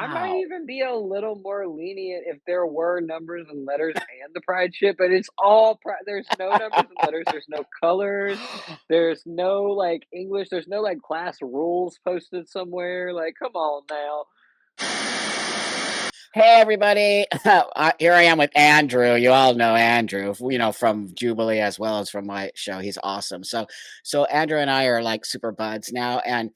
I might Wow. even be a little more lenient if there were numbers and letters and the pride shit, but it's all there's no numbers and letters, there's no colors, there's no like English, there's no like class rules posted somewhere. Like, come on now. Hey, everybody. Here I am with Andrew. You all know Andrew, from Jubilee as well as from my show. He's awesome. So Andrew and I are like super buds now. And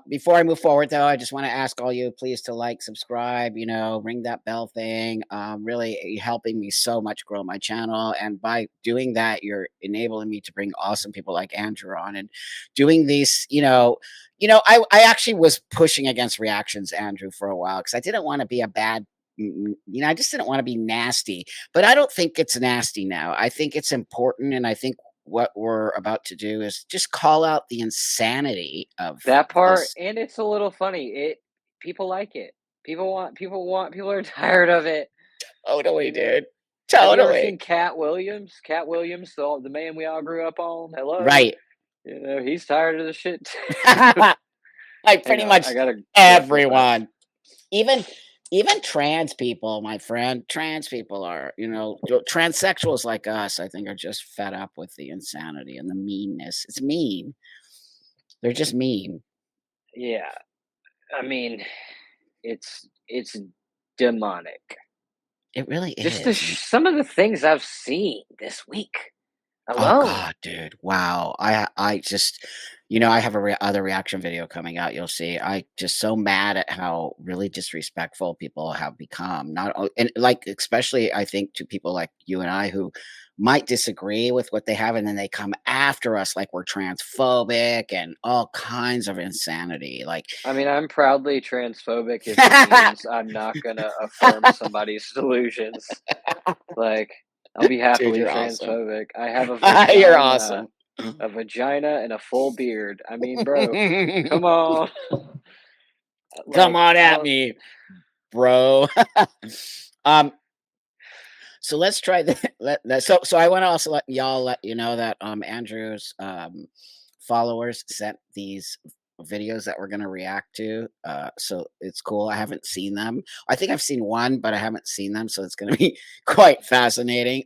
before I move forward, though, I just want to ask all you, please, to like, subscribe, ring that bell thing. Really helping me so much grow my channel. And by doing that, you're enabling me to bring awesome people like Andrew on and doing these, I actually was pushing against reactions, Andrew, for a while because I didn't want to be a bad. I just didn't want to be nasty, but I don't think it's nasty now. I think it's important, and I think what we're about to do is just call out the insanity of That part, this. and it's a little funny. People like it. People are tired of it. Totally, You know, dude. have you ever Totally. seen Cat Williams? Cat Williams, the man we all grew up on. Hello, Right. he's tired of the shit too. Like Hang pretty on, much I gotta go so fast. everyone. Even even trans people, my friend, trans people are, transsexuals like us, I think, are just fed up with the insanity and the meanness. It's mean. They're just mean. Yeah, I mean, it's demonic. It really Just is. some of the things I've seen this week Oh alone. god, dude. Wow. I just I have a other reaction video coming out. You'll see. I just so mad at how really disrespectful people have become. And like especially I think to people like you and I who might disagree with what they have and then they come after us like we're transphobic and all kinds of insanity. Like I mean, I'm proudly transphobic if it means I'm not gonna affirm somebody's delusions. Like, I'll be dude, happily you're awesome. transphobic. I have You're awesome. a vagina and a full beard. I mean, bro, come on. Come Like, on I at don't. me, bro. um So let's try that. So I want to also let you know that Andrew's followers sent these videos that we're gonna react to. So it's cool. I haven't seen them. I think I've seen one, but I haven't seen them, so it's gonna be quite fascinating.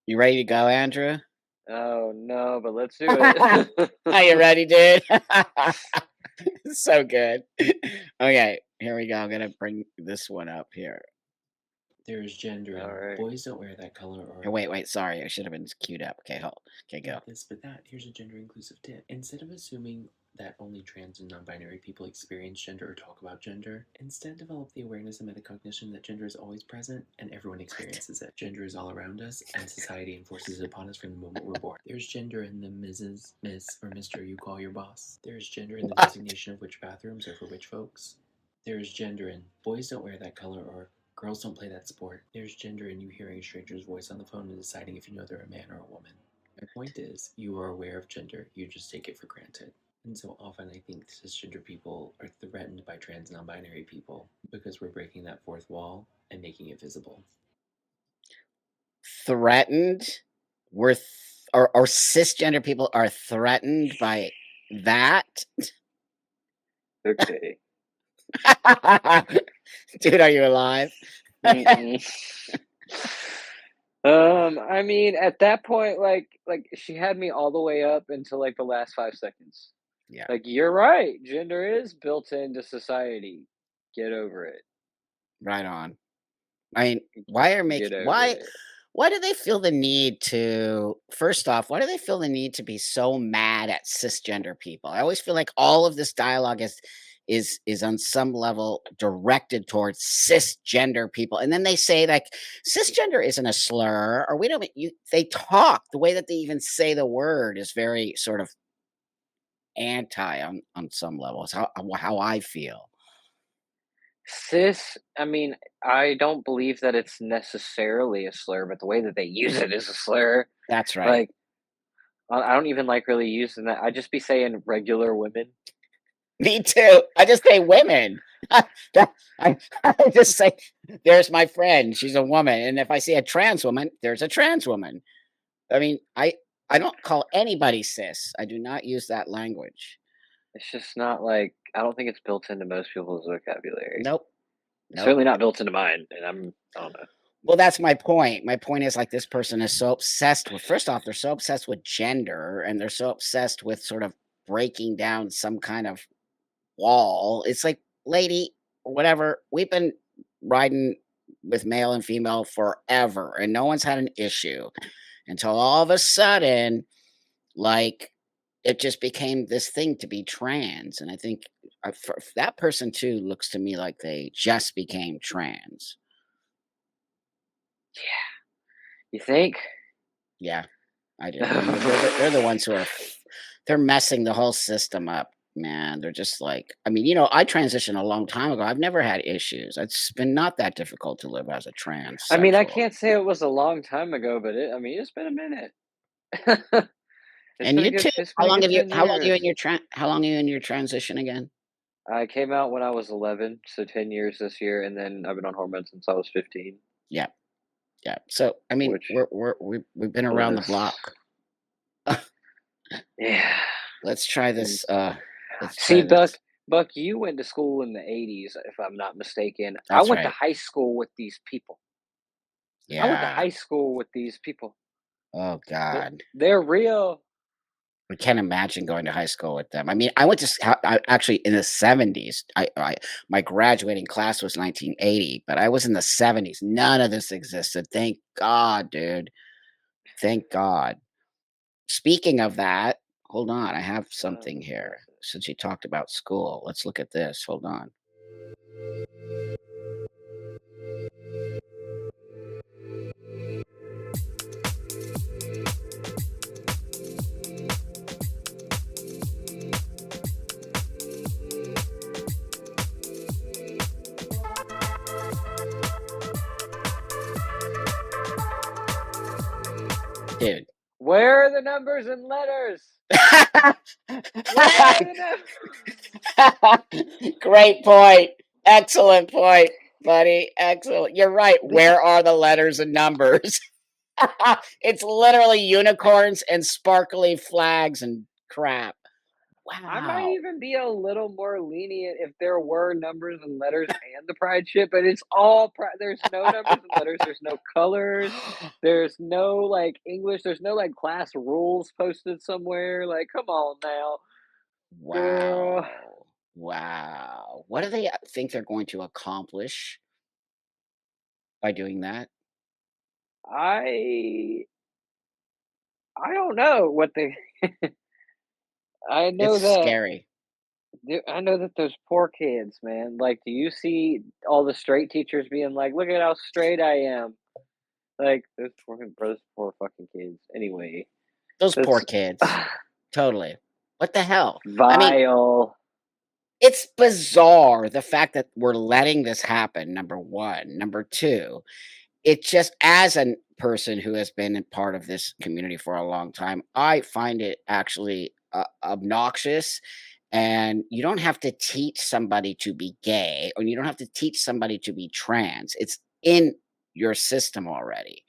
You ready to go, Andrew? Oh no, but let's do it. Are you ready, dude? So good. Okay, here we go. I'm gonna bring this one up here. There is gender, All and right. boys don't wear that color or Wait. Sorry, I should have been queued up. Okay, hold. Okay, go. not this but that. Here's a gender inclusive tip. Instead of assuming that only trans and non-binary people experience gender or talk about gender, instead develop the awareness and metacognition that gender is always present and everyone experiences it. Gender is all around us, and society enforces it upon us from the moment we're born. There's gender in the Mrs., Miss, or Mr. you call your boss. There's gender in the designation of which bathrooms are for which folks. There's gender in boys don't wear that color or girls don't play that sport. There's gender in you hearing a stranger's voice on the phone and deciding if you know they're a man or a woman. My point is, you are aware of gender, you just take it for granted. And so often I think cisgender people are threatened by trans non-binary people because we're breaking that fourth wall and making it visible. Threatened? Or cisgender people are threatened by that? Okay. Dude, are you alive? Mm-mm. I mean, at that point, like she had me all the way up until like the last 5 seconds. Yeah, Like, you're right. Gender is built into society. Get over it. right on. I mean, why are Get making over it. why do they feel the need to first off, why do they feel the need to be so mad at cisgender people? I always feel like all of this dialogue is on some level directed towards cisgender people. And then they say like cisgender isn't a slur or we don't they talk the way that they even say the word is very sort of anti on some levels. How I feel. Cis, I mean, I don't believe that it's necessarily a slur, but the way that they use it is a slur. That's right. Like, I don't even like really using that. I just be saying regular women. Me too. I just say women. I just say, "There's my friend. She's a woman." And if I see a trans woman, there's a trans woman. I mean, I don't call anybody cis. I do not use that language. It's just not like I don't think it's built into most people's vocabulary. Nope. It's Nope. certainly not built into mine, and I don't know. Well, that's my point. My point is like this person is so obsessed with first off, they're so obsessed with gender and they're so obsessed with sort of breaking down some kind of wall. It's like, lady, whatever, we've been riding with male and female forever and no one's had an issue until all of a sudden, like, it just became this thing to be trans. And I think for that person too looks to me like they just became trans. You think? Yeah, I do. I mean, they're the ones who are they're messing the whole system up, man. They're just like, I mean, I transitioned a long time ago. I've never had issues. It's been not that difficult to live as a I mean, I transsexual. can't say it was a long time ago, but it's been a minute. It's And been a you good too. it's been a good 10 How long are you years. in your how long are you in your transition again? I came out when I was 11, so 10 years this year, and then I've been on hormones since I was 15, Yeah, yeah. So I mean, which we've been around the bless. block. Yeah. Let's try And this. Let's see, try this. Buck, you went to school in the 80s, if I'm not mistaken. I That's went to right. high school with these people. I went to Yeah. high school with these people. Oh Th God. they're real. I can't imagine going to high school with them. I mean, I went to actually in the 70s. My graduating class was 1980, but I was in the 70s. None of this existed. Thank God, dude. Thank God. Speaking of that, hold on. I have something Bless here it. since you talked about school. Let's look at this. Hold on. Dude. Where are the numbers and letters? Where are the Great point. Excellent point, buddy. Excellent. You're right. This Where are the letters and numbers? It's literally unicorns and sparkly flags and crap. I might Wow. even be a little more lenient if there were numbers and letters and the pride ship, but it's all there's no numbers and letters, there's no colors, there's no like English, there's no like class rules posted somewhere. Like, come on now, girl. Wow. Wow. What do they think they're going to accomplish by doing that? I I don't know what they I It's know that scary. I know that those poor kids, man. Like, do you see all the straight teachers being like, "Look at how straight I am." Like, those poor fucking kids. Anyway, Those poor that's kids. Totally. What the hell? I mean, vile. it's bizarre the fact that we're letting this happen, number 1. Number 2, it just as a person who has been a part of this community for a long time, I find it actually, obnoxious, and you don't have to teach somebody to be gay, or you don't have to teach somebody to be trans. It's in your system already.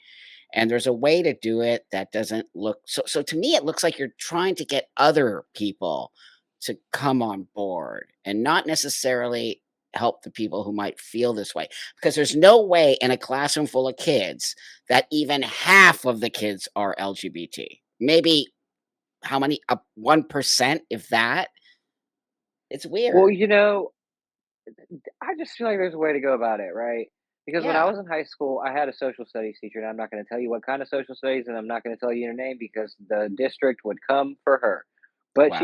And there's a way to do it that doesn't look so to me, it looks like you're trying to get other people to come on board and not necessarily help the people who might feel this way. Because there's no way in a classroom full of kids that even half of the kids are LGBT. Maybe how many? 1%, if that. It's Well, weird. I just feel like there's a way to go about it, right? Because when I Yeah. was in high school, I had a social studies teacher, and I'm not going to tell you what kind of social studies, and I'm not going to tell you her name because the district would come for her. But Wow.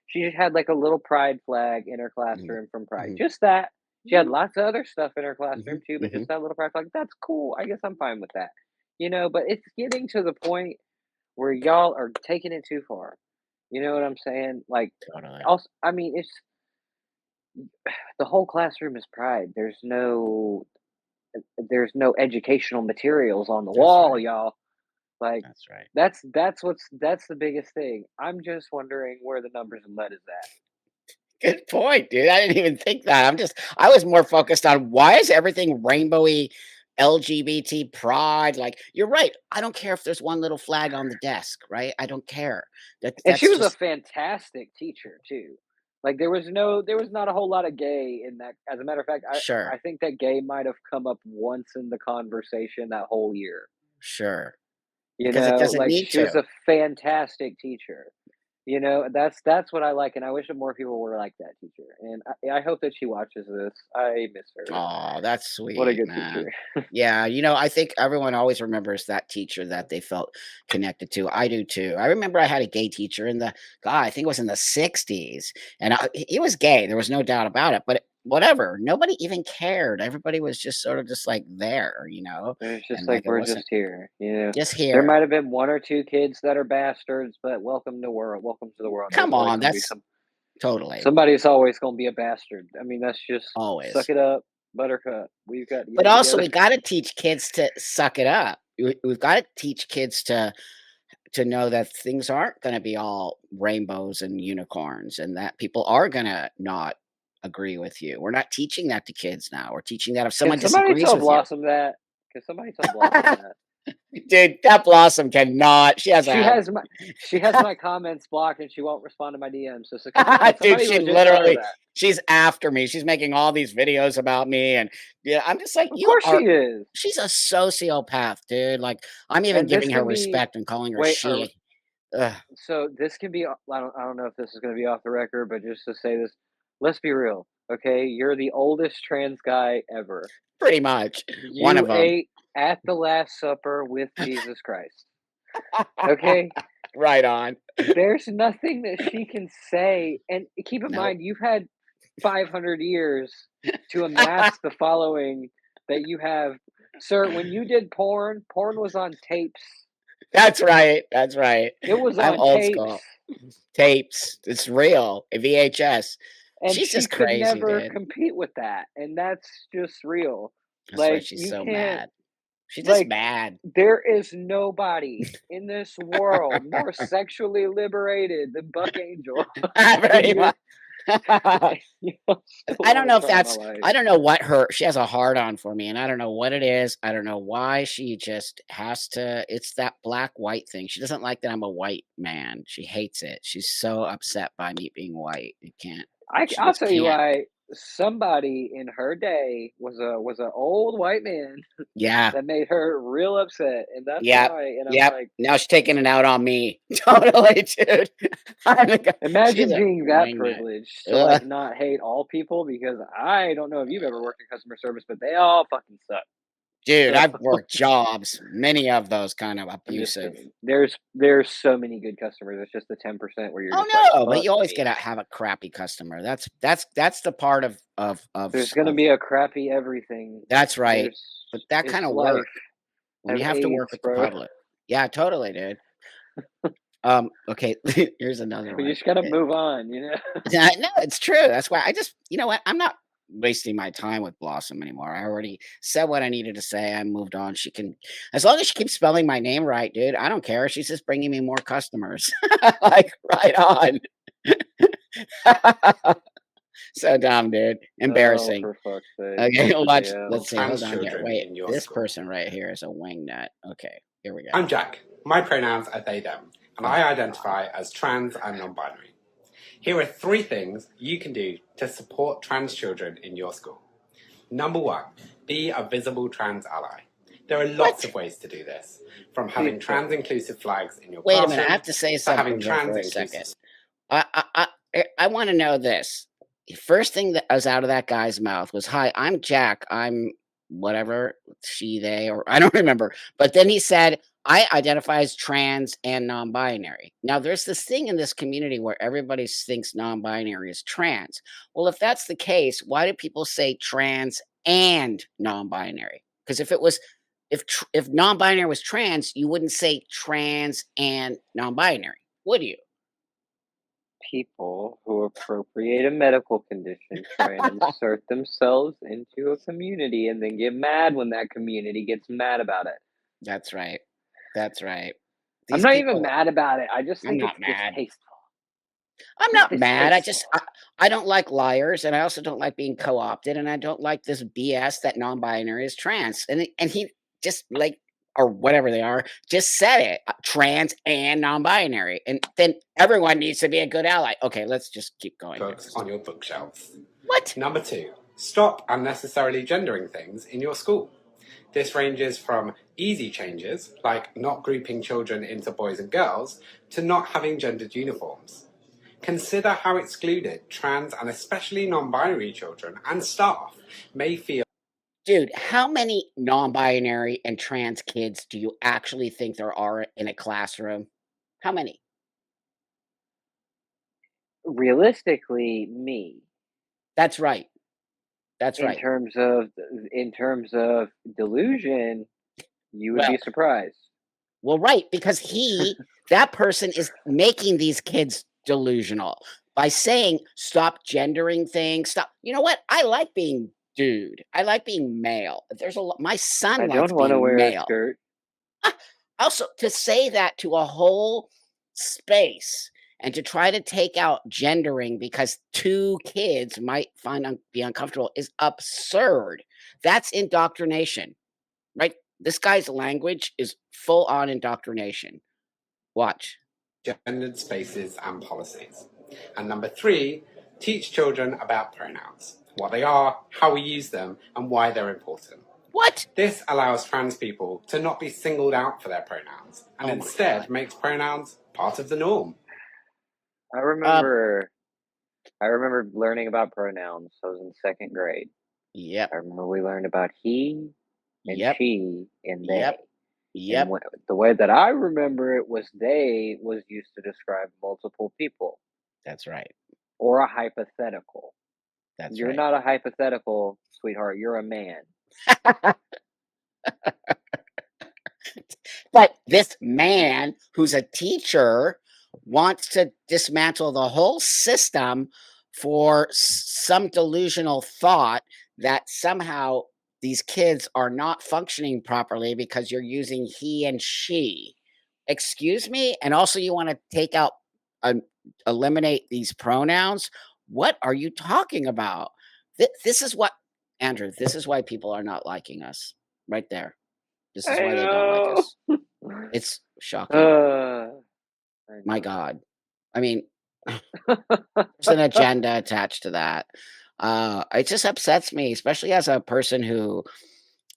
she just had like a little pride flag in her Mhm. classroom from Pride. Mhm. Just that. She had Mhm. lots of other stuff in her Mhm. classroom too, but just Mhm. that little pride flag. That's cool. I guess I'm fine with that. But it's getting to the point where y'all are taking it too far. You know what I'm saying? Like, Totally. also, I mean, it's the whole classroom is pride. There's no educational materials on the That's wall, right. y'all. Like, That's right. that's the biggest thing. I'm just wondering where the numbers and letters at. Good point, dude. I didn't even think that. I was more focused on why is everything rainbowy, LGBT pride? Like, you're right. I don't care if there's one little flag on the desk, right? I don't care. And she That's was a just fantastic teacher too. Like, there was not a whole lot of gay in that. As a matter of fact, I Sure, think that gay might have come up once in the conversation that whole year. sure. You Because it know, doesn't like, need she was to. a fantastic teacher. You know, that's what I like, and I wish that more people were like that teacher, and I hope that she watches this. I miss her. Oh, that's What a sweet, good man. teacher. Yeah, I think everyone always remembers that teacher that they felt connected to. I do too. I remember I had a gay teacher in the God, I think it was in the 60s, and he was gay. There was no doubt about it. But whatever, nobody even cared. Everybody was just sort of just like there, It's just and like, like it we're wasn't just here, you know? just There here. might have been 1 or 2 kids that are bastards, but welcome to the world. There's Come always on, gonna be that's totally somebody's always gonna be a bastard. I mean, that's just suck always. it up, buttercup. We've got to get But it also, together. we got to teach kids to suck it up. We've got to teach kids to know that things aren't gonna be all rainbows and unicorns and that people are gonna not agree with you. We're not teaching that to kids now. We're teaching that if Can someone somebody disagrees tell with you. Blossom that? Can somebody tell Blossom that? Dude, that Blossom cannot. She has She a has my comments blocked, and she won't respond to my DMs, so can dude, somebody legit tell her that? she's after me. She's making all these videos about me, and yeah, I'm just like, Of course she is. she's a sociopath, dude. Like, I'm even And this giving her can be respect and calling her wait, she. Ugh, so this can be I don't know if this is gonna be off the record, but just to say this, let's be real, okay? You're the oldest trans guy ever. pretty much. One You of them. ate at the Last Supper with Jesus Christ, okay? Right on. There's nothing that she can say, and keep in Nope. mind, you've had 500 years to amass the following that you have. Sir, when you did porn was on tapes. That's right, that's right. It was I'm on old tapes, school. Tapes, it's real, a VHS. and She's she just could crazy, never dude. compete with that, and that's just real. That's why Like, she's you so can't mad. She's just like, mad. there is nobody in this world more sexually liberated than Buck Angel, and Very much. you still I don't wanna know if try my that's life. I don't know what her she has a hard on for me, and I don't know what it is. I don't know why she just has to it's that black white thing. She doesn't like that I'm a white man. She hates it. She's so upset by me being white. It can't. She I'll just tell you can't. why. Somebody in her day was a old white man Yeah. that made her real upset, and that's Yep, why. And I'm yep. like, Now she's taking it out on me. Totally, dude. I'm the guy she's imagine a being that wingnut. privileged to Ugh, like not hate all people, because I don't know if you've ever worked in customer service, but they all fucking suck. dude, So I've worked jobs, many of those kind of I'm just abusive. kidding. There's so many good customers. It's just the 10% where you're just like, Oh, no, but fuck you always me. gotta have a crappy customer. That's the part There's gonna of be a crappy everything. that's right. There's But that It's kinda life. work when Have you have to work AIDS, with the bro. public. Yeah, totally, dude. Okay, here's another We one. just gotta move on, you know. Yeah, no, it's true. That's why I just you know what? I'm not wasting my time with Blossom anymore. I already said what I needed to say. I moved on. She can, as long as she keeps spelling my name right, dude. I don't care. She's just bringing me more customers. Like right on. So dumb, dude. Oh, Embarrassing. for fuck's sake. Okay, watch. Yeah. Let's see. Trans Hold on here. children Wait, in your this school. person right here is a wingnut. Okay, here we go. I'm Jack. My pronouns are they, them, and Oh, I identify as trans and non binary. Here are 3 things you can do to support trans children in your school. Number 1, be a visible trans ally. There are lots what? of ways to do this, from Please having tell trans me. inclusive flags in your Wait a minute. I classroom have to say to having something here trans for a inclusive. second. I want to know this. First thing that was out of that guy's mouth was, "Hi, I'm Jack. I'm whatever she, they, or I don't remember." But then he said, "I identify as trans and non-binary." Now, there's this thing in this community where everybody thinks non-binary is trans. Well, if that's the case, why do people say trans and non-binary? Because if non-binary was trans, you wouldn't say trans and non-binary, would you? People who appropriate a medical condition try and insert themselves into a community and then get mad when that community gets mad about it. That's right. That's right. I'm These not even people mad about it. I just I'm think it's not mad. distasteful. I'm It's not mad. distasteful. I don't like liars, and I also don't like being co-opted, and I don't like this BS that non-binary is trans. And he just like or whatever they are, just said it, trans and non-binary, and then everyone needs to be a good ally. Okay, let's just keep going here. Books on your bookshelves. What? Number 2, stop unnecessarily gendering things in your school. This ranges from easy changes, like not grouping children into boys and girls, to not having gendered uniforms. Consider how excluded trans and especially non-binary children and staff may feel. Dude, how many non-binary and trans kids do you actually think there are in a classroom? How many? Realistically, me. That's right. That's In right. terms of delusion, you would Well, be surprised. right, because that person is making these kids delusional by saying, "Stop gendering things, stop." You know what? I like being dude. I like being male. My son I likes don't wanna being wear a male. skirt. Also, to say that to a whole space and to try to take out gendering because 2 kids might be uncomfortable is absurd. That's indoctrination, right? This guy's language is full on indoctrination. Watch. Gendered spaces and policies. And number 3, teach children about pronouns, what they are, how we use them, and why they're important. What? This allows trans people to not be singled out for their pronouns, and Oh my instead God. makes pronouns part of the norm. I Uh, remember learning about pronouns. I was in 2nd grade. yep, I remember we learned about he and yep, she and yep, they. And yep. the way that I remember it was they was used to describe multiple people That's right. or a hypothetical. That's You're right. not a hypothetical, sweetheart. You're a man. But this man who's a teacher wants to dismantle the whole system for some delusional thought that somehow these kids are not functioning properly because you're using he and she. Excuse me? And also you want to take out um, eliminate these pronouns? What are you talking about? This is what Andrew, this is why people are not liking us. Right there. This is I why they don't like know. us. It's shocking. I My know. God. I mean, there's an agenda attached to that. It just upsets me, especially as a person who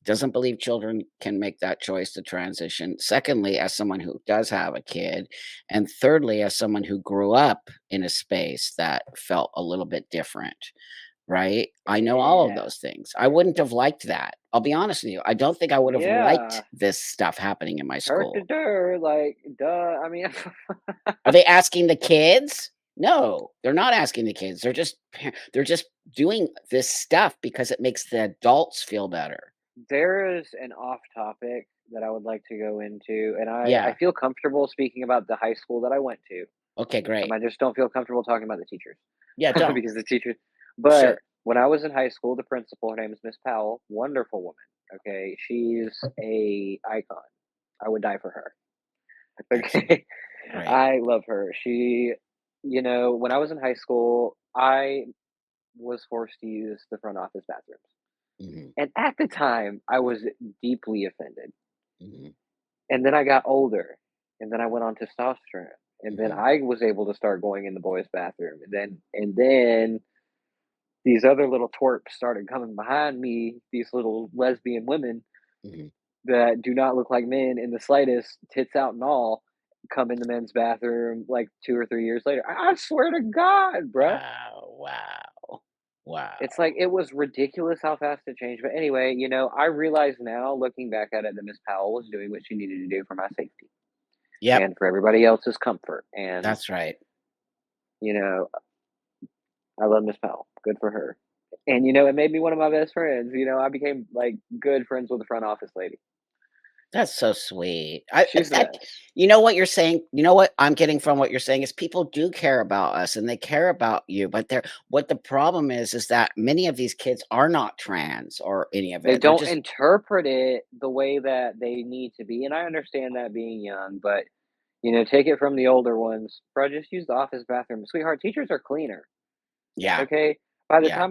doesn't believe children can make that choice to transition. Secondly, as someone who does have a kid. And thirdly, as someone who grew up in a space that felt a little bit different. Right? I know all of Yeah. those things. I wouldn't have liked that. I'll be honest with you. I don't think I would have Yeah. liked this stuff happening in my school. Like, duh. I mean, Are they asking the kids? No, they're not asking the kids. They're just doing this stuff because it makes the adults feel better. there is an off topic that I would like to go into, and I Yeah. feel comfortable speaking about the high school that I went to. Okay, I great. just don't feel comfortable talking about the teachers Yeah, don't. because the teachers. But Sure. when I was in high school, the principal, her name is Miss Powell, wonderful woman. Okay, she's a icon. I would die for her. Excellent. Okay, Great. I love her. When I was in high school, I was forced to use the front office bathrooms. Mhm, And at the time, I was deeply offended. mhm, And then I got older, and then I went on testosterone, and then mhm, I was able to start going in the boys' bathroom, and then these other little twerps started coming behind me, these little lesbian women mhm. that do not look like men in the slightest, tits out and all, come in the men's bathroom like 2 or 3 years later. I swear to God, bruh. Wow, wow, It's like wow. it was ridiculous how fast it changed. But anyway, I realize now, looking back at it, that Miss Powell was doing what she needed to do for my safety Yep, and for everybody else's comfort. And, that's right. you know, I love Miss Powell. Good for her. And, it made me one of my best friends. I became like good friends with the front office lady. That's so sweet. She's the That best. you know what you're saying? You know what I'm getting from what you're saying is people do care about us and they care about you, but what the problem is that many of these kids are not trans or any of They it. They're don't just interpret it the way that they need to be. And I understand that being young, but, take it from the older ones. Bro, just use the office bathroom. Sweetheart, teachers are cleaner. yeah. Okay. By the Yeah.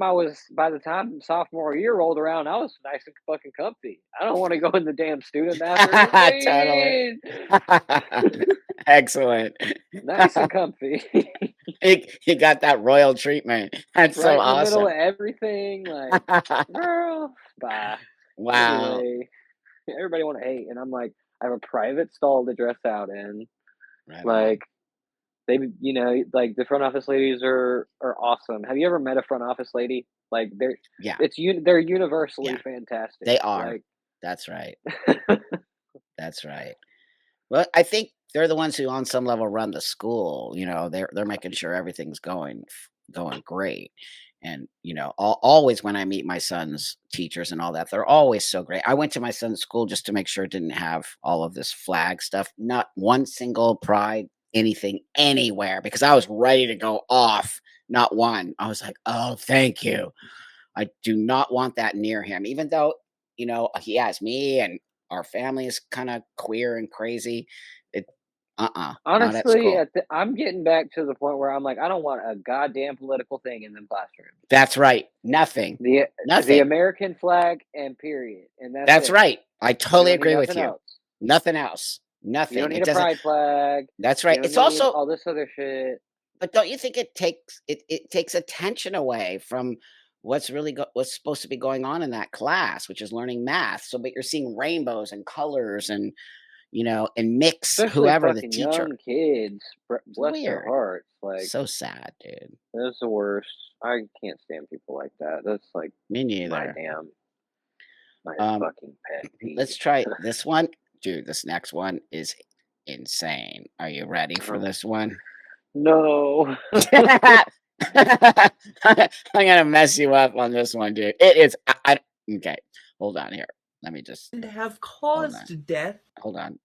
time sophomore year rolled around, I was nice and fucking comfy. I don't want to go in the damn student bathroom. What do you Totally. mean? Excellent. Nice and comfy. You got that royal treatment. That's so Right in the middle of awesome. everything. Like, girl, bye. Wow. Anyway, everybody want to hate, and I'm like, I have a private stall to dress out in. Right on. Like, they, like the front office ladies are awesome. Have you ever met a front office lady? Like, Yeah. they're universally Yeah. fantastic. They are. Like, That's right. That's right. Well, I think they're the ones who on some level run the school, they're making sure everything's going great. And, always when I meet my son's teachers and all that, they're always so great. I went to my son's school just to make sure it didn't have all of this flag stuff, not one single pride, anything anywhere, because I was ready to go off. Not one. I was like, "Oh, thank you." I do not want that near him, even though, he has me and our family is kind of queer and crazy. It, not at honestly, school. I'm getting back to the point where I'm like, I don't want a goddamn political thing in them classrooms. That's right. Nothing. The Nothing. American flag and period, and that's That's it. right. I You totally don't need agree with nothing you. else. Nothing else. You don't Nothing. need It a doesn't. pride flag. That's You right. don't It's need also, all this other shit. but don't you think it takes attention away from what's supposed to be going on in that class, which is learning math. So, but you're seeing rainbows and colors and and mix Especially whoever the fucking teacher. young kids. It's Bless their weird. hearts. Like, So sad, dude. that's the worst. I can't stand people like that. That's like Me my neither. my Um, fucking pet let's peeve. try this one. Dude, this next one is insane. Are you ready for Oh, this one? no. I'm gonna mess you up on this one, dude. It is. Okay. Hold on here. Let me just And have hold on. caused death. Hold on.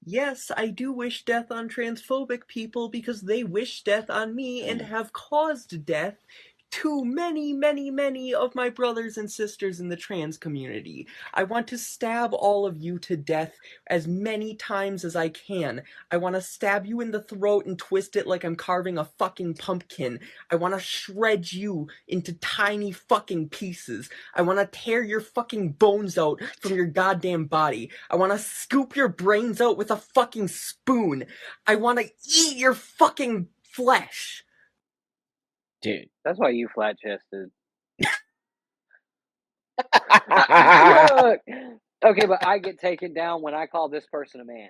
Yes, I do wish death on transphobic people because they wish death on me and Mm. have caused death to many, many, many of my brothers and sisters in the trans community. I want to stab all of you to death as many times as I can. I want to stab you in the throat and twist it like I'm carving a fucking pumpkin. I want to shred you into tiny fucking pieces. I want to tear your fucking bones out from your goddamn body. I want to scoop your brains out with a fucking spoon. I want to eat your fucking flesh. Dude. That's why you flat chested. Look. Okay, but I get taken down when I call this person a man.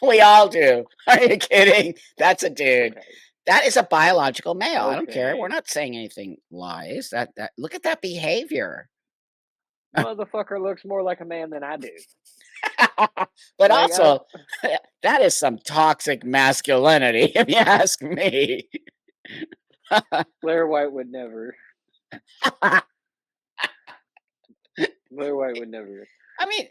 We all do. Are you kidding? That's a dude. Okay. That is a biological male. I don't care. We're Okay. not saying anything lies. That look at that behavior. Motherfucker looks more like a man than I do. But Like, also, that is some toxic masculinity, if you ask me. Blair White would never. Blair White would never. I mean,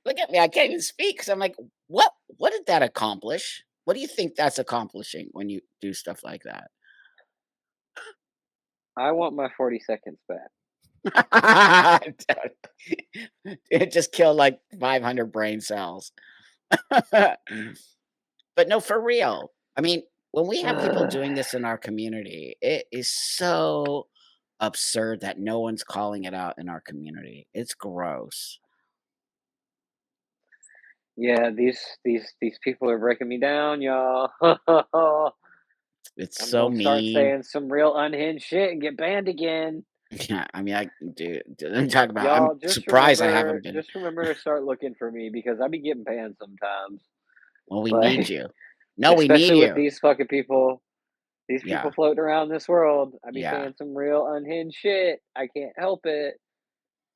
look at me. I can't even speak because I'm like, what? What did that accomplish? What do you think that's accomplishing when you do stuff like that? I want my 40 seconds back. It just killed like 500 brain cells. But no, for real. I mean, when we have people doing this in our community, it is so absurd that no one's calling it out in our community. It's gross. Yeah, these people are breaking me down, y'all. It's I'm so gonna start mean. saying some real unhinged shit and get banned again. Yeah, I mean, let me talk about. I'm Y'all surprised I haven't been. just remember to start looking for me because I be getting banned sometimes. Well, we need Like, you. No, we need especially with you. these fucking people. These Yeah, people floating around this world. I be yeah. saying some real unhinged shit. I can't help it.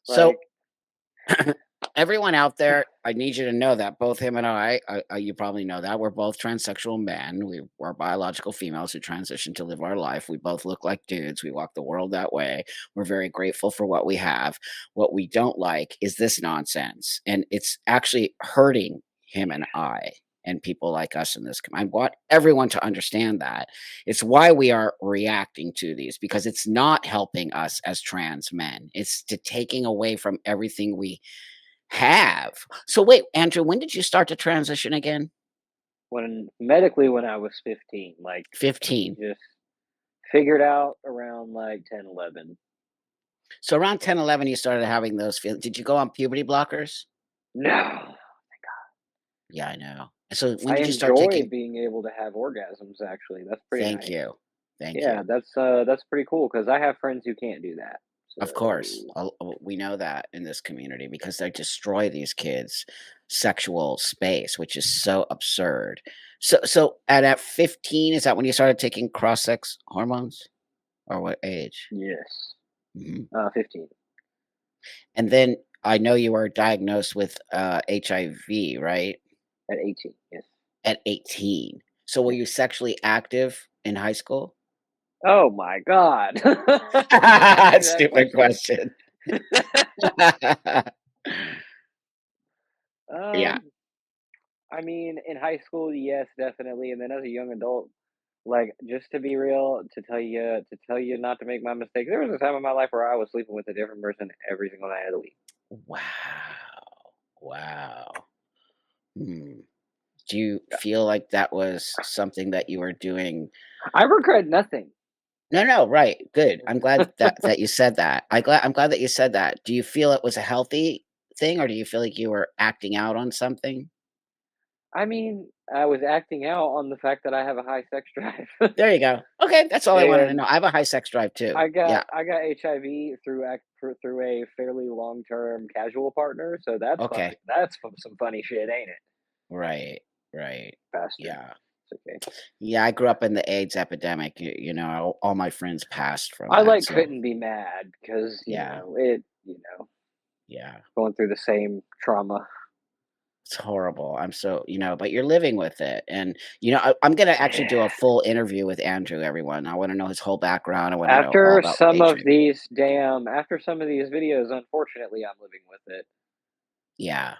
So Like, everyone out there, I need you to know that both him and I, you probably know that we're both transsexual men. We're biological females who transition to live our life. We both look like dudes. We walk the world that way. We're very grateful for what we have. What we don't like is this nonsense, and it's actually hurting him and I and people like us in this. I want everyone to understand that. It's why we are reacting to these because it's not helping us as trans men. It's taking away from everything we have. So wait, Andrew, when did you start to transition again? when medically when I was 15, like 15. just Figured out around like 10, 11. So around 10, 11, you started having those feelings. Did you go on puberty blockers? No. Yeah, I know. So when I did you start enjoy taking? being able to have orgasms, actually. That's pretty Thank nice. you. Thank Yeah, you. that's pretty cool because I have friends who can't do that. Of course, So we know that in this community because they destroy these kids' sexual space, which is so absurd. So at 15, is that when you started taking cross-sex hormones, or what age? yes. Mhm. 15 And then I know you were diagnosed with HIV, right? at 18. Yes. At 18. So were Yes. you sexually active in high school? Oh my God. Did you ask me that Stupid question? question. Yeah. I mean, in high school, yes, definitely, and then as a young adult, like just to be real, to tell you not to make my mistake. There was a time in my life where I was sleeping with a different person every single night of the week. Wow. Wow. Hmm. Do you feel like that was something that you were doing? I regret nothing. No, right. Good. I'm glad that you said that. I'm glad that you said that. Do you feel it was a healthy thing, or do you feel like you were acting out on something? I mean, I was acting out on the fact that I have a high sex drive, There you go. Okay, that's all I wanted to know. and I have a high sex drive too. I got Yeah. I got HIV through a fairly long term casual partner, so that's Okay. funny. That's some funny shit, ain't it, Right. Right. bastard? Yeah. It's okay. Yeah, I grew up in the AIDS epidemic. You know, all my friends passed from I that. like So, couldn't be mad because yeah. it Yeah. going through the same trauma. It's horrible. I'm so, but you're living with it. And, I'm going to actually do a full interview with Andrew, everyone. I want to know his whole background. I want to know all about After some of these videos, unfortunately, I'm living with it. Yeah.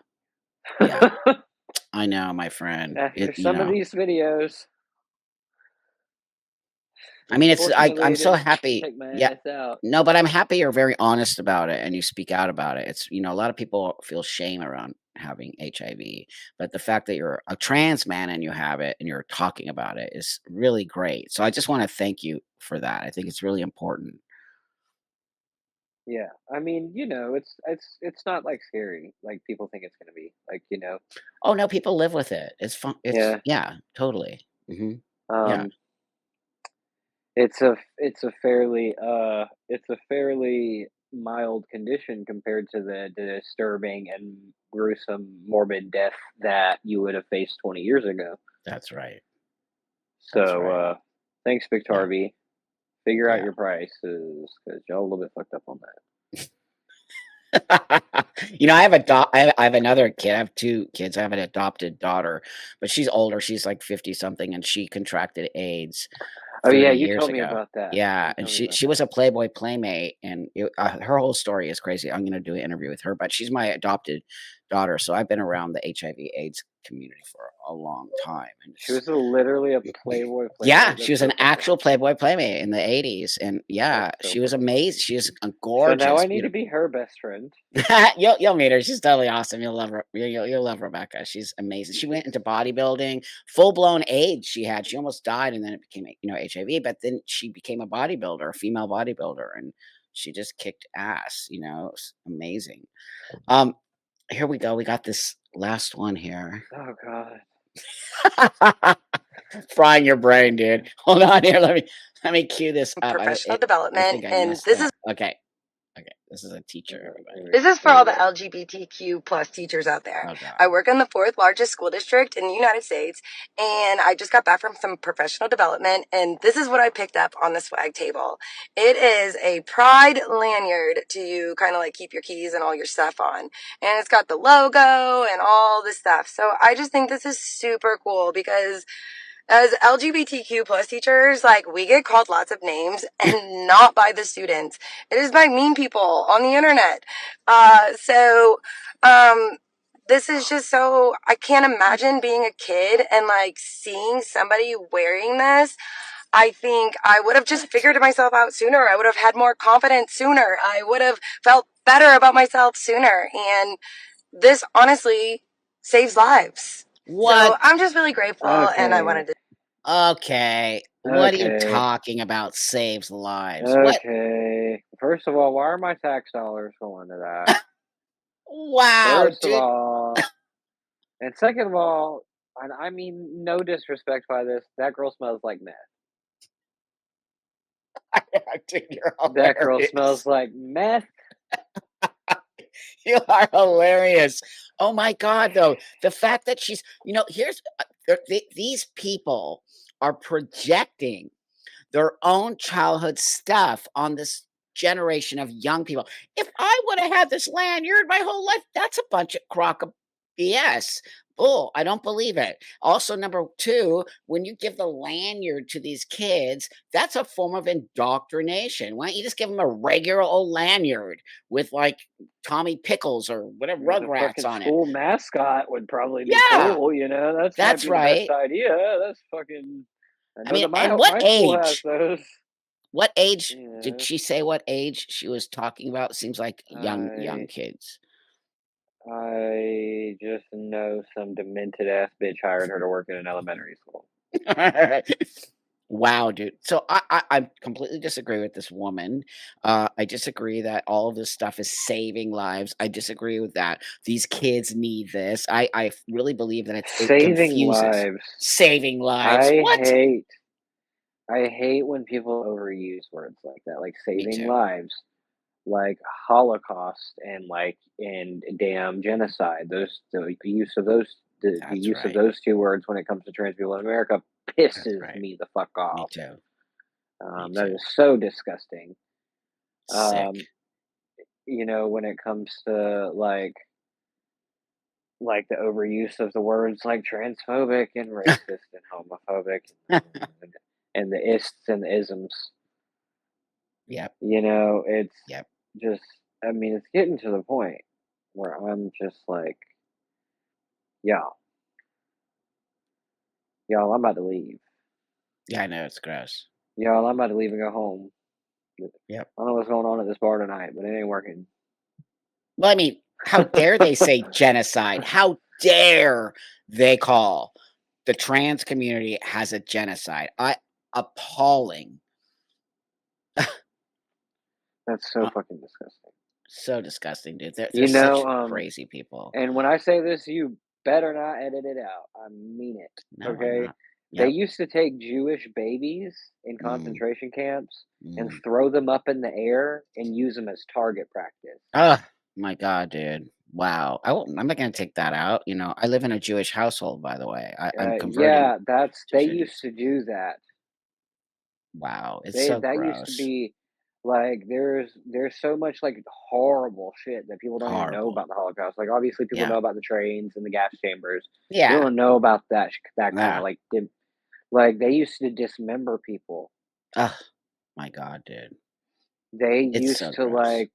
Yeah. I know, my friend. After some of these videos, I mean, unfortunately, I'm it so didn't happy. take my Yeah. ass out. No, but I'm happy you're very honest about it and you speak out about it. It's, a lot of people feel shame around having HIV, but the fact that you're a trans man and you have it and you're talking about it is really great. So I just want to thank you for that. I think it's really important. Yeah, I mean, it's not like scary like people think it's gonna be. Oh no, people live with it. It's fun. Yeah. Yeah, totally. Yeah. Um, it's a fairly mild condition compared to the disturbing and gruesome morbid death that you would have faced 20 years ago. That's right. That's So, right. thanks, Yeah. Victor V. Figure out Yeah. your prices because y'all a little bit fucked up on that. I have I have another kid. I have two kids. I have an adopted daughter, but she's older. She's like 50 something and she contracted AIDS Oh yeah, 30 you years told me ago. about that. Yeah, You and told me about she was that. a Playboy playmate and her whole story is crazy. I'm going to do an interview with her, but she's my adopted daughter, so I've been around the HIV AIDS community for a long time and She was literally a Playboy yeah, playmate. she That's was so an funny. actual Playboy playmate in the 80s, and yeah, That's so she was fucking amazing. funny. She's a So now gorgeous, I need to beautiful. be her best friend. You'll meet her. She's totally awesome. You'll love her. You'll love Rebecca. She's amazing. She went into bodybuilding, full blown AIDS. She had. She almost died, and then it became HIV. But then she became a bodybuilder, a female bodybuilder, and she just kicked ass. It's amazing. Here we go. We got this last one here. Oh god. Frying your brain, dude. Hold on here. Let me cue this up. Professional I development, think I and messed this up. is Okay. Okay. This is a teacher, everybody. this is for all the LGBTQ plus teachers out there. Oh God. I work in the fourth largest school district in the United States, and I just got back from some professional development, and this is what I picked up on the swag table. It is a pride lanyard to kind of like keep your keys and all your stuff on, and it's got the logo and all this stuff. So I just think this is super cool because as LGBTQ plus teachers, like, we get called lots of names and not by the students. It is by mean people on the internet. This is just so, I can't imagine being a kid and like seeing somebody wearing this. I think I would have just figured myself out sooner. I would have had more confidence sooner. I would have felt better about myself sooner. And this honestly saves lives. So What? I'm just really grateful, and I Okay. wanted to Okay. What are you Okay. talking about saves lives? What? Okay. First of all, why are my tax dollars going to that? Wow, First of dude. all, and second of all, and I mean no disrespect by this, that girl smells like meth. Dude, you're That girl smells hilarious. like meth. You are hilarious. Oh my God, though. The fact that here's these people are projecting their own childhood stuff on this generation of young people. If I would have had this lanyard my whole life, that's a bunch of crock of BS. Bull. I don't believe it. Also, number two, when you give the lanyard to these kids, that's a form of indoctrination. Why don't you just give them a regular old lanyard with like Tommy Pickles or whatever With a Rugrats fucking on it? school mascot would probably be Yeah, cool, you know? That might that's be the best right. idea. That's fucking. I I know mean, that and my school has those. what age did Yeah. she say what age she was talking about? Seems like young I kids. I just know some demented ass bitch hired her to work in an elementary school. Wow, dude. So I completely disagree with this woman. I disagree that all of this stuff is saving lives. I disagree with that. These kids need this. I really believe that it Saving confuses lives. saving lives. I What? hate I hate when people overuse words like that, like Me saving too. lives, like Holocaust and damn genocide. The use of the That's use of right. those two words when it comes to trans people in America That's pisses right. me the fuck Me off. too. Me That too. is so disgusting. Um, Sick. when it comes to the overuse of the words like transphobic and racist and homophobic and the ists and the isms. Yep. It's Yep. just, I mean, it's getting to the point where I'm just like, y'all, I'm about to leave. Yeah, I know it's gross. Y'all, I'm about to leave and go home. I Yep. don't know what's going on at this bar tonight, but it ain't working. Well, I mean, how dare they say genocide? How dare they call the trans community has a genocide? Appalling. That's so Uh, fucking disgusting. so disgusting, dude. They're You such know, crazy people. and when I say this, you better not edit it out. I mean it. No, I'm Okay? not. They Yep. used to take Jewish babies in Mm, concentration camps and mm. throw them up in the air and use them as target practice. Oh my God, dude. Wow. I'm not gonna take that out. I live in a Jewish household, by the way. I'm converting Yeah, to they used Judaism. to do that. Wow, it's They so That used to gross. be like there's so much like horrible shit that people don't even know Horrible. about the Holocaust. Like obviously people Yeah. know about the trains and the gas chambers. People Yeah. don't know about that kind of Yeah. like they used to dismember people. Oh my God, dude. They It's used so to gross.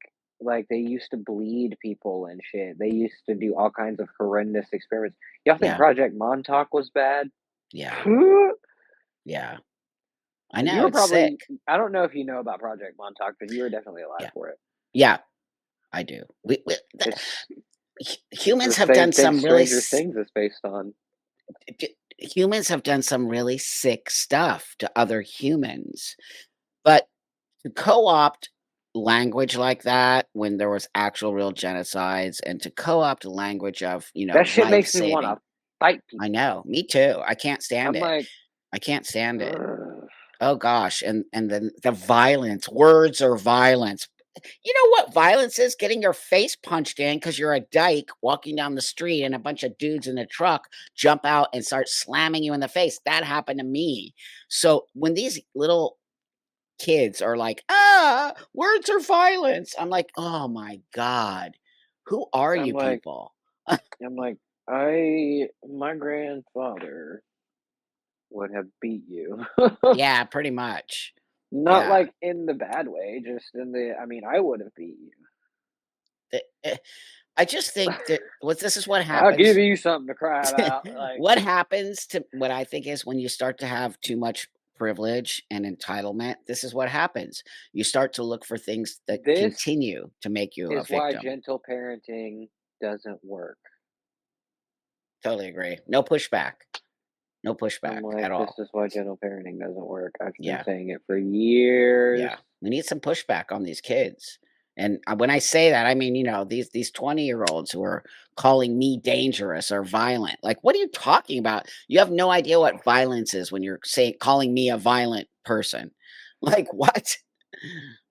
they used to bleed people and shit. They used to do all kinds of horrendous experiments. Y'all think Yeah. Project Montauk was bad? Yeah. You Yeah. I know, were it's sick. probably, I don't know if you know about Project Montauk, but you were definitely alive Yeah. for it. Yeah, I do. We It's the humans have same done thing some really Stranger Things is based on. humans have done some really sick stuff to other humans. But to co-opt language like that when there was actual real genocides and to co-opt language of, That shit makes me life-saving. wanna fight I people. know, me too. I can't stand I'm it. like, I can't stand it. ugh. Oh gosh, and then the violence, words are violence. You know what violence is? Getting your face punched in because you're a dyke walking down the street and a bunch of dudes in a truck jump out and start slamming you in the face. That happened to me. So when these little kids are like, words are violence. I'm like, oh my God. Who are I'm you like people? I'm like, my grandfather would have beat you. Yeah, pretty much. Not Yeah. like in the bad way, just in the I mean, I would have beat you. The- eh, I just think that this is what I'll give happens. you something to cry about. Like What happens to what I think is when you start to have too much privilege and entitlement, this is what happens. You start to look for things that this continue to make you a is why victim. gentle parenting doesn't work. Totally agree. No pushback. No I'm pushback like, at this all. is why gentle parenting doesn't work. I've been Yeah. saying it for years. Yeah. We need some pushback on these kids. And when I say that, I mean, these 20-year-olds who are calling me dangerous or violent. Like, what are you talking about? You have no idea what violence is when you're saying calling me a violent person. Like, what?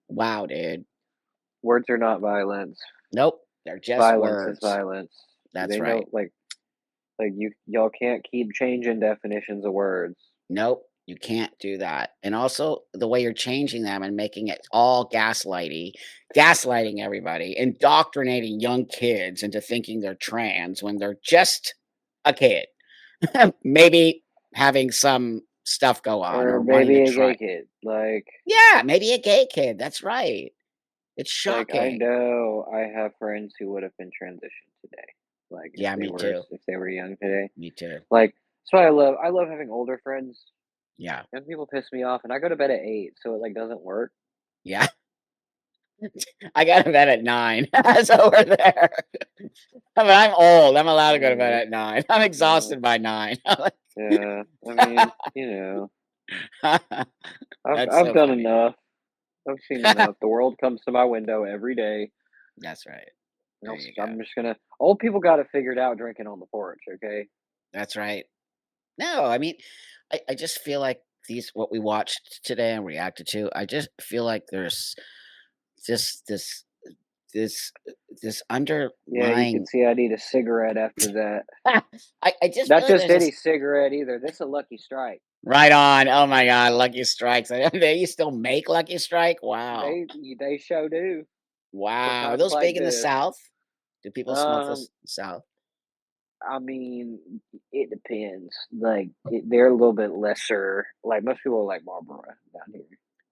Wow, dude. Words are not violence. Nope. They're just Violence is words. violence. That's They right. know, like y'all can't keep changing definitions of words. Nope, you can't do that. And also the way you're changing them and making it all gaslighting everybody, indoctrinating young kids into thinking they're trans when they're just a kid. Maybe having some stuff go on Or or wanting to maybe a try. gay kid. Like, Yeah, maybe a gay kid. That's right. It's I shocking. know I have friends who would have been transitioned today. Like, Yeah, me too. if they were young today. Me too. Like, that's why I love having older friends. Yeah. Young people piss me off, and I go to bed at 8, so it like doesn't work. Yeah. I got to bed at 9. So we're there. I mean, I'm old. I'm allowed to go to bed Yeah, at 9. I'm exhausted by 9. yeah. I mean, That's I've so done funny. enough. I've seen enough. The world comes to my window every day. That's right. And There you go. I'm just gonna. Old people got it figured out drinking on the porch. Okay. That's right. No, I mean, I just feel like what we watched today and reacted to, I just feel like there's just this this Yeah, you can underlying. see I need a cigarette after that. I just feel Not like just there's any this. cigarette either. This is a Lucky Strike. Right on. Oh my God, Lucky Strikes. They still make Lucky Strike? Wow. They show do for Wow. Are times those like big in the this. South? Do people smoke Um, this South? I mean, it depends. Like they're a little bit lesser. Like most people like Marlboro down here.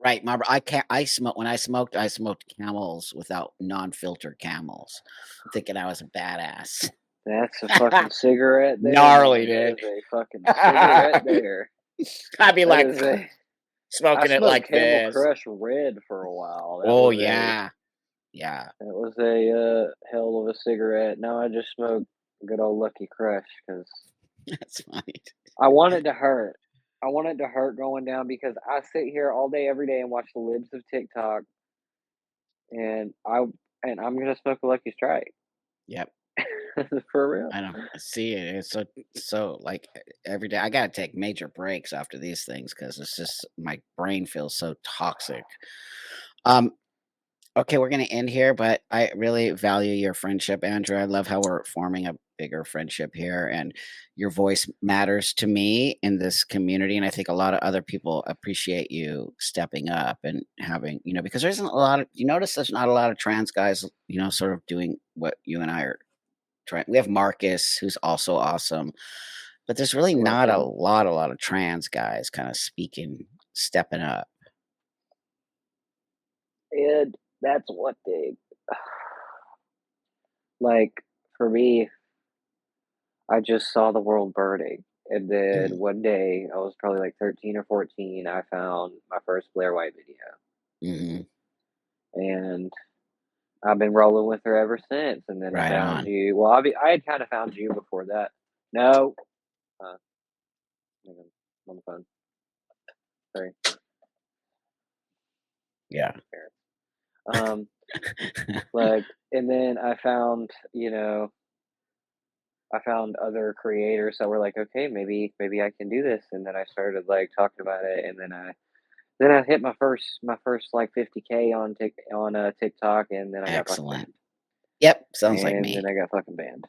Right, Marlboro. I can't. I smoked Camels without non-filter Camels, thinking I was a badass. That's a fucking cigarette there, Gnarly, man. That dude. is a fucking cigarette there. I'd be That like is a. I smoking it smoked like Camel this. Crush Red for a while. Oh yeah, yeah. That was a hell of a cigarette. Now I just smoke good old Lucky Crush because That's funny. I want it to hurt. I want it to hurt going down because I sit here all day every day and watch the libs of TikTok, and I'm gonna smoke a Lucky Strike Yep, for real. I know. I see it. It's so like every day. I gotta take major breaks after these things because it's just my brain feels so toxic. Um, Okay, we're gonna end here, but I really value your friendship, Andrew. I love how we're forming a bigger friendship here, and your voice matters to me in this community. And I think a lot of other people appreciate you stepping up and having, because there isn't a lot of, you notice there's not a lot of trans guys, sort of doing what you and I are trying. We have Marcus, who's also awesome, but there's really not Welcome. a lot of trans guys kind of speaking, stepping up. And that's one thing. Like for me, I just saw the world burning. And then Mhm, one day, I was probably like 13 or 14, I found my first Blair White video. mhm. And I've been rolling with her ever since. And then I Right found on. you. Well, I had kind of found you before that. No. Uh, hang on, I'm on the phone. Sorry. Yeah. Um, and then I found other creators that were like, okay, maybe I can do this. And then I started like talking about it. And then I hit my first like 50K on TikTok, and then I got fucking Excellent. banned. Yep, sounds like And me. then I got fucking banned.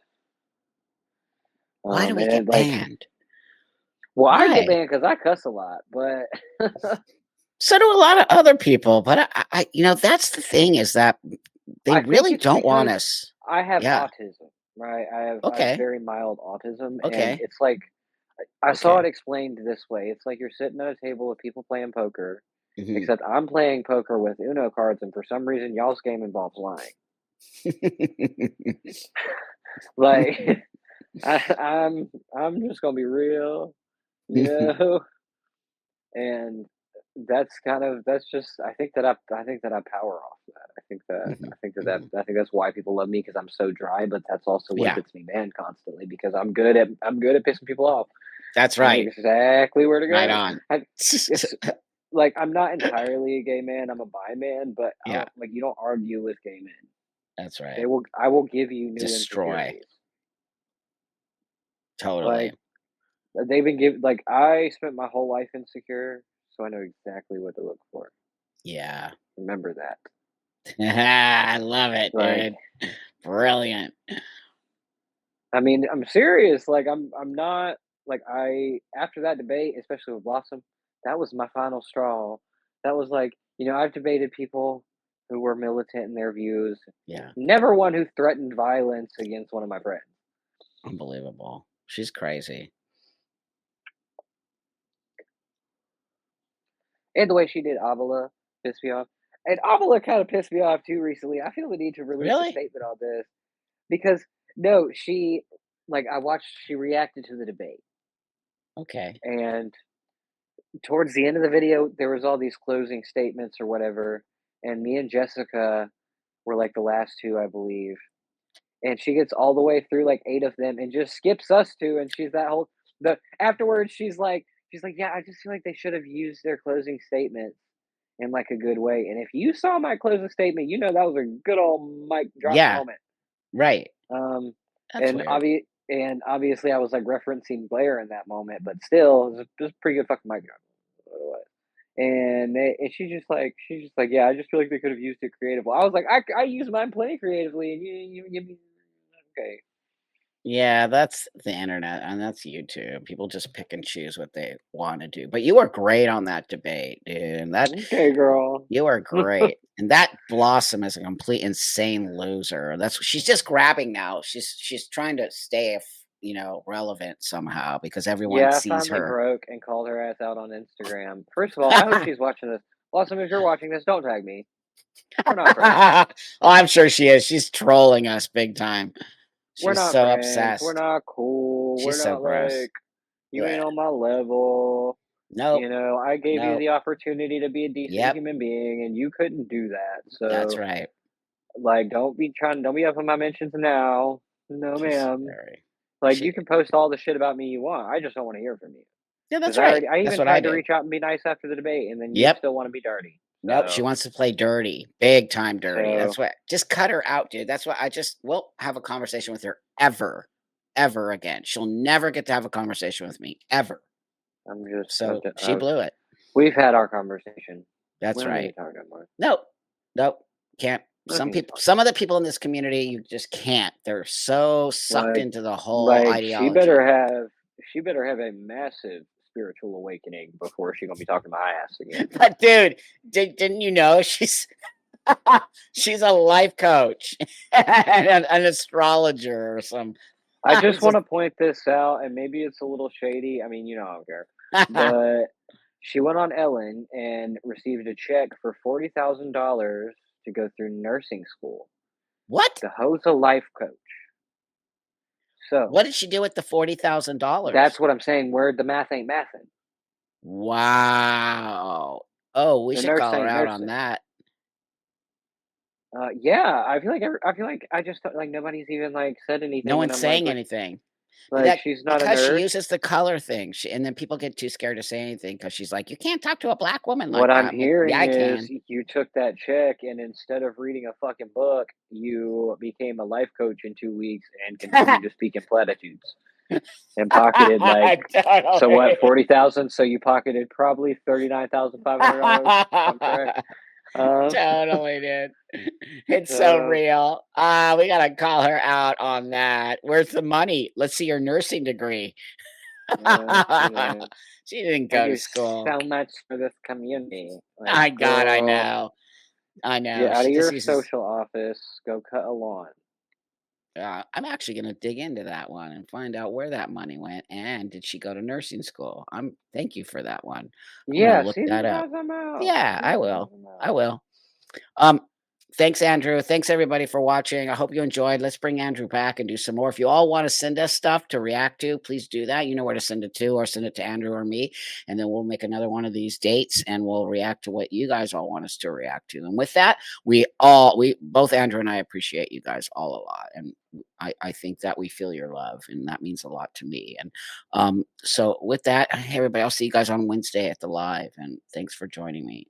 Why do we And get like, banned? well, I get Why? banned because I cuss a lot, but So do a lot of other people, but that's the thing is that they I think really it's don't want because us. I have Yeah. autism, right? I have Okay. very mild autism, and Okay. it's like I saw Okay. it explained this way. It's like you're sitting at a table with people playing poker, Mhm. except I'm playing poker with Uno cards, and for some reason, y'all's game involves lying. Like I'm just gonna be real, you know, and that's just I think that I power off that. Mhm. Mhm. I think that's why people love me because I'm so dry, but that's also what Yeah. gets me banned constantly because I'm good at pissing people off. That's I know right. exactly where to Right go. on. It's like I'm not entirely a gay man. I'm a bi man, but Yeah, like you don't argue with gay men. that's right. I will give you new Destroy. insecurities. Totally. Like they've been given. Like I spent my whole life insecure, so I know exactly what to look for. Yeah. Remember that. I love it, Like dude. Brilliant. I mean, I'm serious. Like I'm not like I after that debate, especially with Blossom, that was my final straw. That was like, I've debated people who were militant in their views. Yeah. Never one who threatened violence against one of my friends. Unbelievable. She's crazy. And the way she did Avila pissed me off. And Avila kind of pissed me off too recently. I feel the need to release a Really? statement on this because no, she reacted to the debate. Okay. And towards the end of the video, there was all these closing statements or whatever, and me and Jessica were like the last two, I believe. And she gets all the way through like 8 of them and just skips us two, and she's that whole the afterwards she's like, yeah, I just feel like they should have used their closing statements in like a good way. And if you saw my closing statement, that was a good old mic drop Yeah. moment. Right. Um, That's and weird. obviously I was like referencing Blair in that moment, but still, it was a pretty good fucking mic drop. And she's just like, yeah, I just feel like they could have used it creatively. I was like, I use mine plenty creatively, and you okay. Yeah, that's the internet and that's YouTube. People just pick and choose what they want to do. But you were great on that debate, dude. And Okay, girl. you are great. And that Blossom is a complete insane loser. That's she's just grabbing now. She's trying to stay, relevant somehow because everyone Yeah, I sees finally her. broke and called her ass out on Instagram. First of all, I hope she's watching this. Blossom, if you're watching this, don't tag me. We're not friends. Oh, I'm sure she is. She's trolling us big time. We're She's not so friends. We're obsessed. not cool. We're She's so not gross. like you ain't Blech. on my level. Nope. I gave you Nope. the opportunity to be a decent Yep. human being, and you couldn't do that. That's So, right. like, don't be up on my mentions now. No, She's ma'am. very. Like, She. you can post all the shit about me you want. I just don't want to hear from you. Yeah, that's Because right. I That's even what I tried to do. reach out and be nice after the debate, and then you Yep. still want to be dirty. Nope. She So, wants to play dirty, big time dirty. That's so what. Just cut her out, dude. That's what I just won't have a conversation with her ever again. She'll never get to have a conversation with me ever. I'm just. So she blew it. We've had our conversation. That's We don't need right. to talk anymore. Nope. Can't. Nothing to talk. Some of the people in this community, you just can't. They're so sucked Like, into the whole she ideology. better have a massive spiritual awakening before she gonna be talking my ass again. But dude, didn't you know she's she's a life coach and an astrologer or some. I just want to point this out, and maybe it's a little shady. I mean, I don't care. But she went on Ellen and received a check for $40,000 to go through nursing school. What? The hoe's a life coach. So What did she do with the $40,000? that's what I'm saying. Where the math ain't mathin'. Wow. Oh, we The should nurse call her ain't out on nursing. that. Yeah, I feel like I just like nobody's even like said anything. No and one's I'm saying anything. like she's not a Because she nurse. uses the color thing, and then people get too scared to say anything because she's like, "You can't talk to a black woman like What I'm that." I'm like, yeah, hearing I is can. you took that check and instead of reading a fucking book, you became a life coach in 2 weeks and continued to speak in platitudes and pocketed like so what 40,000. So you pocketed probably $39,500. I'm correct. Totally, dude. It's so real. We gotta call her out on that. Where's the money? Let's see your nursing degree. She didn't I go to do school. so much for this community. Like, My God, I girl, know. I know. get out She of just your uses. social office. Go cut a lawn. I'm actually gonna dig into that one and find out where that money went and did she go to nursing school? Thank you for that one. I'm gonna Yeah, look see, that these up. guys I'm out. Yeah, These I guys will. I'm I out. will. Um, Thanks, Andrew. Thanks, everybody, for watching. I hope you enjoyed. Let's bring Andrew back and do some more. If you all want to send us stuff to react to, please do that. You know where to send it to, or send it to Andrew or me. And then we'll make another one of these dates and we'll react to what you guys all want us to react to. And with that, we both Andrew and I appreciate you guys all a lot. And I think that we feel your love, and that means a lot to me. And so with that, hey, everybody, I'll see you guys on Wednesday at the live. And thanks for joining me.